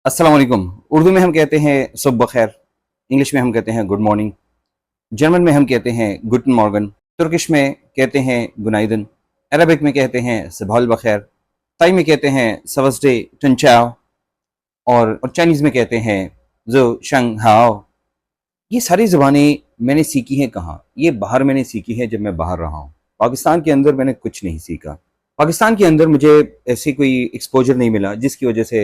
अस्सलाम वालेकुम। उर्दू में हम कहते हैं सुबह खैर, इंग्लिश में हम कहते हैं गुड मॉर्निंग, जर्मन में हम कहते हैं गुटन मॉर्गन, तुर्किश में कहते हैं गुनाइदन, अरबिक में कहते हैं सबहाल बखैर, ताई में कहते हैं सवसडे टनचाओ और चाइनीज़ में कहते हैं जो शंग हाओ। ये सारी ज़ुबानें मैंने सीखी हैं कहाँ? ये बाहर मैंने सीखी है जब मैं बाहर रहा हूँ। पाकिस्तान के अंदर मैंने कुछ नहीं सीखा। पाकिस्तान के अंदर मुझे ऐसी कोई एक्सपोज़र नहीं मिला जिसकी वजह से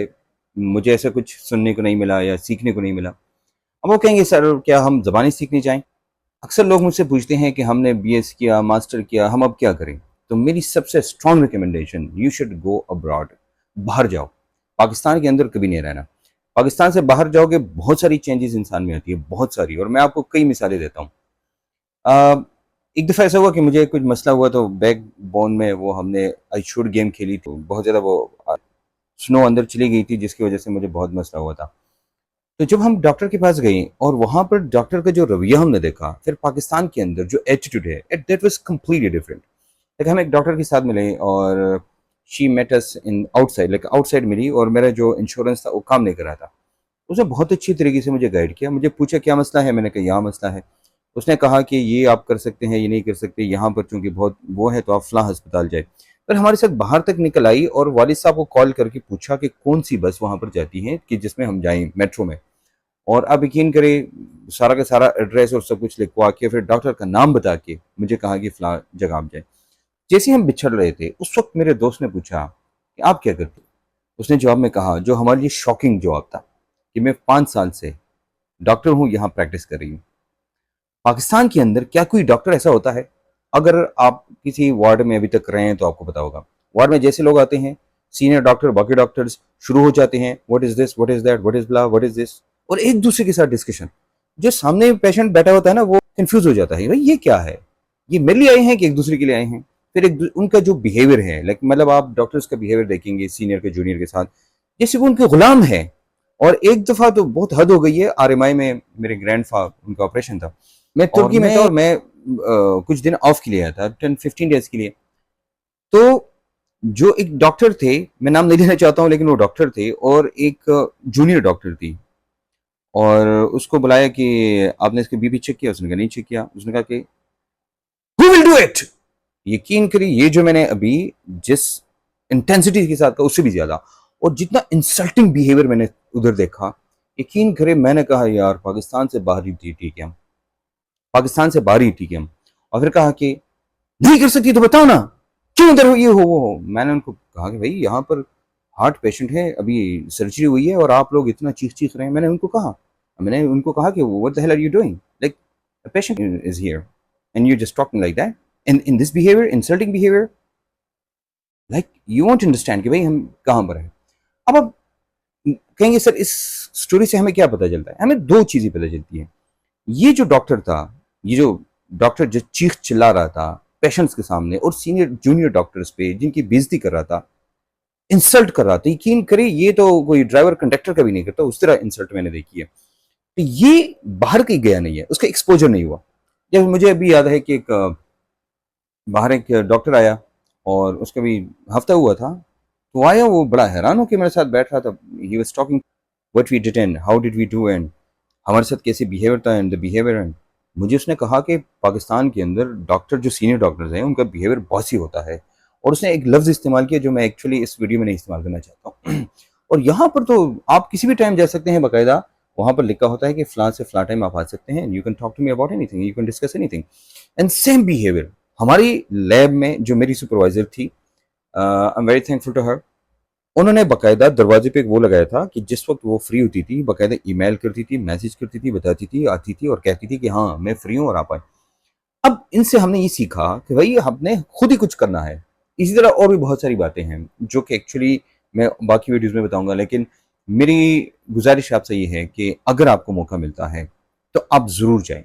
मुझे ऐसा कुछ सुनने को नहीं मिला या सीखने को नहीं मिला। अब वो कहेंगे सर क्या हम ज़बानें सीखने जाएँ? अक्सर लोग मुझसे पूछते हैं कि हमने बीएस किया, मास्टर किया, हम अब क्या करें? तो मेरी सबसे strong recommendation you should go abroad. बाहर जाओ। पाकिस्तान के अंदर कभी नहीं रहना। पाकिस्तान से बाहर जाओगे बहुत सारी चेंजेस इंसान में आती है, बहुत सारी, और मैं आपको कई मिसालें देता हूँ। एक दफ़ा ऐसा हुआ कि मुझे कुछ मसला हुआ तो बैक बोन में वो हमने आई शूट गेम खेली थी, बहुत ज़्यादा वो स्नो अंदर चली गई थी जिसकी वजह से मुझे बहुत मसला हुआ था। तो जब हम डॉक्टर के पास गए और वहाँ पर डॉक्टर का जो रवैया हमने देखा, फिर पाकिस्तान के अंदर जो एटीट्यूड है, that was completely different. Like हम एक डॉक्टर के साथ मिले और she met us in outside, like outside मिली, और मेरा जो इंश्योरेंस था वो काम नहीं कर रहा था। उसने बहुत अच्छी तरीके से मुझे गाइड किया। मुझे पूछा क्या मसला है, मैंने कहा यहाँ मसला है। उसने कहा कि ये आप कर सकते हैं, ये नहीं कर सकते, यहाँ पर चूंकि बहुत वो है तो आप फलां अस्पताल जाए। फिर हमारे साथ बाहर तक निकल आई और वालिद साहब को कॉल करके पूछा कि कौन सी बस वहाँ पर जाती है कि जिसमें हम जाएं मेट्रो में। और आप यकीन करें, सारा का सारा एड्रेस और सब कुछ लिखवा के फिर डॉक्टर का नाम बता के मुझे कहा कि फलां जगह आप जाए। जैसे ही हम बिछड़ रहे थे उस वक्त मेरे दोस्त ने पूछा कि आप क्या करते हो। उसने जवाब में कहा जो हमारे लिए शॉकिंग जवाब था कि मैं 5 साल से डॉक्टर हूँ, यहाँ प्रैक्टिस कर रही हूँ। पाकिस्तान के अंदर क्या कोई डॉक्टर ऐसा होता है? अगर आप किसी वार्ड में अभी तक रहे हैं तो आपको पता होगा, वार्ड में जैसे लोग आते हैं, सीनियर डॉक्टर बाकी डॉक्टर्स शुरू हो जाते हैं, what is this, what is that, what is blah, what is this, और एक दूसरे के साथ डिस्कशन। जो सामने पेशेंट बैठा होता है ना, वो कंफ्यूज हो जाता है, भाई ये क्या है, ये मेरे लिए आए हैं कि एक दूसरे के लिए आए हैं। फिर उनका जो बिहेवियर है, लाइक मतलब आप डॉक्टर्स का बिहेवियर देखेंगे सीनियर के जूनियर के साथ, जैसे वो उनके गुलाम है। और एक दफा तो बहुत हद हो गई है, आरएमआई में मेरे ग्रैंड फादर उनका ऑपरेशन था, मैं तुर्की में था और मैं कुछ दिन ऑफ के लिए आया था, 10-15 डेज के लिए। तो जो एक डॉक्टर थे, मैं नाम नहीं लेना चाहता हूँ, लेकिन वो डॉक्टर थे और एक जूनियर डॉक्टर थी, और उसको बुलाया कि आपने इसके बीपी चेक किया? उसने कहा नहीं चेक किया। उसने कहा कि हु विल डू इट। यकीन करिए ये जो मैंने अभी जिस इंटेंसिटी के साथ कहा उससे भी ज्यादा, और जितना इंसल्टिंग बिहेवियर मैंने उधर देखा, यकीन करें मैंने कहा यार पाकिस्तान से बाहर ही ठीक है हम, पाकिस्तान से बाहर ही ठीक है हम। और फिर कहा कि नहीं कर सकती तो बताओ ना, क्यों उधर हो, ये हो वो हो। मैंने उनको कहा कि भाई यहाँ पर हार्ट पेशेंट है, अभी सर्जरी हुई है और आप लोग इतना चीख रहे हैं। मैंने उनको कहा कि what the hell are you doing, like the patient is here and you just talking like that in this behaviour, insulting behaviour, like you want understand कि भाई हम कहाँ पर हैं। अब आप कहेंगे सर इस स्टोरी से हमें क्या पता चलता है? हमें दो चीजें पता चलती हैं। ये जो डॉक्टर था, ये जो डॉक्टर जो चीख चिल्ला रहा था पेशेंट्स के सामने और सीनियर जूनियर डॉक्टर्स पे जिनकी बेइज्जती कर रहा था, इंसल्ट कर रहा था, यकीन करिए ये तो कोई ड्राइवर कंडक्टर का भी नहीं करता, उस तरह इंसल्ट मैंने देखी है। तो ये बाहर कहीं गया नहीं है, उसका एक्सपोजर नहीं हुआ। जब मुझे अभी याद है कि बाहर एक डॉक्टर आया और उसका भी हफ्ता हुआ था, तो आया, वो बड़ा हैरान हो के मेरे साथ बैठ रहा था। He was talking what we did and how did we do and हमारे साथ कैसे बिहेवियर था एंड द बिहेवियर एंड मुझे उसने कहा कि पाकिस्तान के अंदर डॉक्टर जो सीनियर डॉक्टर्स हैं उनका बिहेवियर बॉसी होता है। और उसने एक लफ्ज़ इस्तेमाल किया जो मैं एक्चुअली इस वीडियो में नहीं इस्तेमाल करना चाहता हूँ। और यहाँ पर तो आप किसी भी टाइम जा सकते हैं, बाकायदा वहाँ पर लिखा होता है कि फ्लां से फ्लां टाइम आप आ सकते हैं, you can talk to me about anything, you can discuss anything. And same behaviour हमारी लैब में जो मेरी सुपरवाइजर थी, I am very thankful to her, उन्होंने बाकायदा दरवाजे पे एक वो लगाया था कि जिस वक्त वो फ्री होती थी बाकायदा ईमेल करती थी, मैसेज करती थी, बताती थी, आती थी और कहती थी कि हाँ मैं फ्री हूँ और आप आए। अब इनसे हमने ये सीखा कि भाई हमने खुद ही कुछ करना है। इसी तरह और भी बहुत सारी बातें हैं जो कि एक्चुअली मैं बाकी वीडियोस में बताऊंगा, लेकिन मेरी गुजारिश आपसे ये है कि अगर आपको मौका मिलता है तो आप ज़रूर जाएं।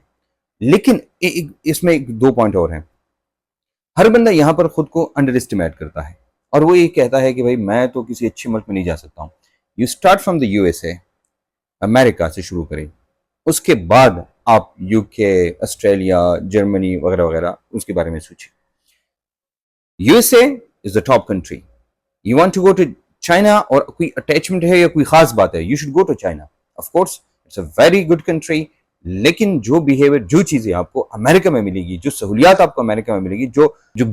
लेकिन इसमें दो पॉइंट और हैं। हर बंदा यहाँ पर खुद को अंडर एस्टिमेट करता है और वो ये कहता है कि भाई मैं तो किसी अच्छे मुल्क में नहीं जा सकता हूँ। You start from the USA, America से शुरू करें, उसके बाद आप यूके, ऑस्ट्रेलिया, जर्मनी वगैरह वगैरह उसके बारे में सोचें। USA is the top country. You want to go to China اور کوئی اٹیچمنٹ ہے یا کوئی خاص بات ہے, you should go to China. Of course it's a very good country, لیکن جو بیہیویئر, جو چیزیں آپ کو امریکہ میں ملے گی, جو سہولیات آپ کو امریکہ میں ملے گی, جو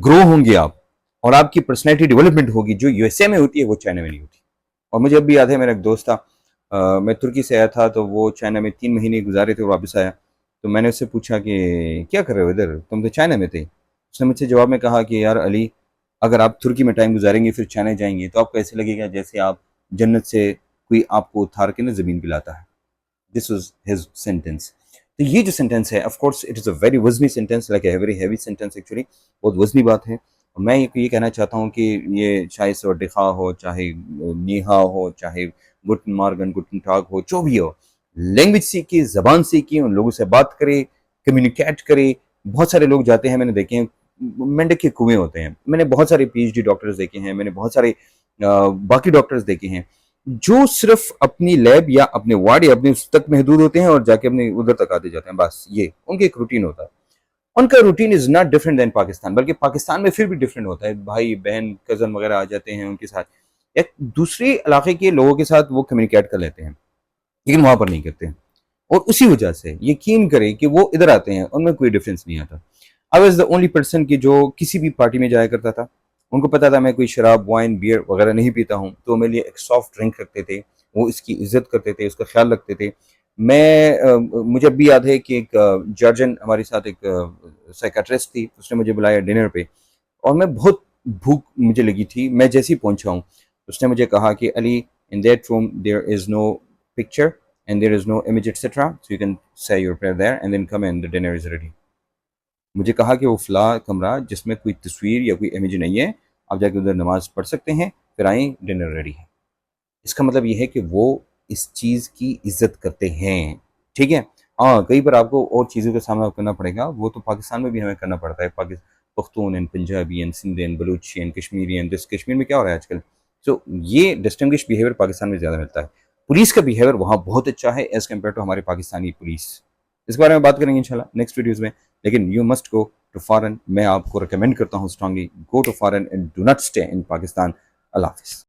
گرو ہوں گے آپ, اور آپ کی پرسنالٹی ڈیولپمنٹ ہوگی, جو یو ایس اے میں ہوتی ہے وہ چائنا میں نہیں ہوتی. اور مجھے اب بھی یاد ہے, میرا ایک دوست تھا, میں ترکی سے آیا تھا, تو وہ چائنا میں 3 مہینے گزارے تھے اور واپس آیا. تو میں نے اس سے پوچھا کہ کیا کر رہے ہو ادھر, تم تو چائنا میں تھے. اس نے مجھ سے جواب میں کہا کہ یار علی, اگر آپ ترکی میں ٹائم گزاریں گے پھر چائنا جائیں گے تو آپ کو ایسے لگے گا جیسے آپ جنت سے کوئی آپ کو اتھار کے نا زمین پہ لاتا ہے. This was his sentence. تو یہ جو سینٹینس ہے, of course it is a very وزنی sentence, like a very heavy sentence actually, بہت وزنی بات ہے. اور میں یہ کہنا چاہتا ہوں کہ یہ چاہے سوڈخا ہو, چاہے نیہا ہو, چاہے گٹن مارگن, گٹن ٹاگ ہو, جو بھی ہو, لینگویج سیکھیے, زبان سیکھیے, ان لوگوں سے بات کرے, کمیونیکیٹ کرے. بہت سارے لوگ جاتے ہیں, میں نے دیکھے ہیں, مینڈک کے کنویں ہوتے ہیں. میں نے بہت سارے پی ایچ ڈی ڈاکٹرز دیکھے ہیں, میں نے بہت سارے باقی ڈاکٹرز دیکھے ہیں جو صرف اپنی لیب یا اپنے وارڈ یا اپنے اس تک محدود ہوتے ہیں اور جا کے اپنے ادھر تک آتے جاتے ہیں, بس یہ ان کے ایک روٹین ہوتا ہے. ان کا روٹین از ناٹ ڈفرینٹ دین پاکستان, بلکہ پاکستان میں پھر بھی ڈفرینٹ ہوتا ہے. بھائی بہن کزن وغیرہ آ جاتے ہیں, ان کے ساتھ ایک دوسرے علاقے کے لوگوں کے ساتھ وہ کمیونیکیٹ کر لیتے ہیں, لیکن وہاں پر نہیں کرتے. اور اسی وجہ سے یقین کریں کہ وہ ادھر آتے ہیں, ان میں کوئی ڈفرینس نہیں آتا. I was the only person کہ جو کسی بھی پارٹی میں جایا کرتا تھا. ان کو پتا تھا میں کوئی شراب, وائن, بیئر وغیرہ نہیں پیتا ہوں, تو میرے لیے ایک سافٹ ڈرنک رکھتے تھے, وہ اس کی عزت کرتے تھے, اس کا خیال رکھتے تھے. مجھے اب بھی یاد ہے کہ ایک جارجن ہمارے ساتھ ایک سائیکٹرسٹ تھی, اس نے مجھے بلایا ڈنر پہ, اور میں بہت بھوک مجھے لگی تھی. میں جیسے ہی پہنچا ہوں, اس نے مجھے کہا کہ Ali, in that room there is no picture and there is no image etc, so you can say your prayer there and then come and the dinner is ready. مجھے کہا کہ وہ فلاں کمرہ جس میں کوئی تصویر یا کوئی امیج نہیں ہے, آپ جا کے ادھر نماز پڑھ سکتے ہیں, پھر آئیں, ڈنر ریڈی ہے. اس کا مطلب یہ ہے کہ وہ اس چیز کی عزت کرتے ہیں. ٹھیک ہے, ہاں کئی بار آپ کو اور چیزوں کا سامنا کرنا پڑے گا, وہ تو پاکستان میں بھی ہمیں کرنا پڑتا ہے. Pakhtun and Punjabi and Sindhi and Balochi and Kashmiri and this, Kashmir میں کیا ہو رہا ہے آج کل. سو یہ ڈسٹنگوش بیہیویئر پاکستان میں زیادہ ملتا ہے. پولیس کا بیہیویئر وہاں بہت اچھا ہے ایز کمپیئر ٹو ہمارے پاکستانی پولیس. اس کے بارے میں بات کریں گے انشاءاللہ نیکسٹ ویڈیوز میں. لیکن you must go to foreign. میں آپ کو ریکمینڈ کرتا ہوں strongly, go to foreign and do not stay in Pakistan. اللہ حافظ.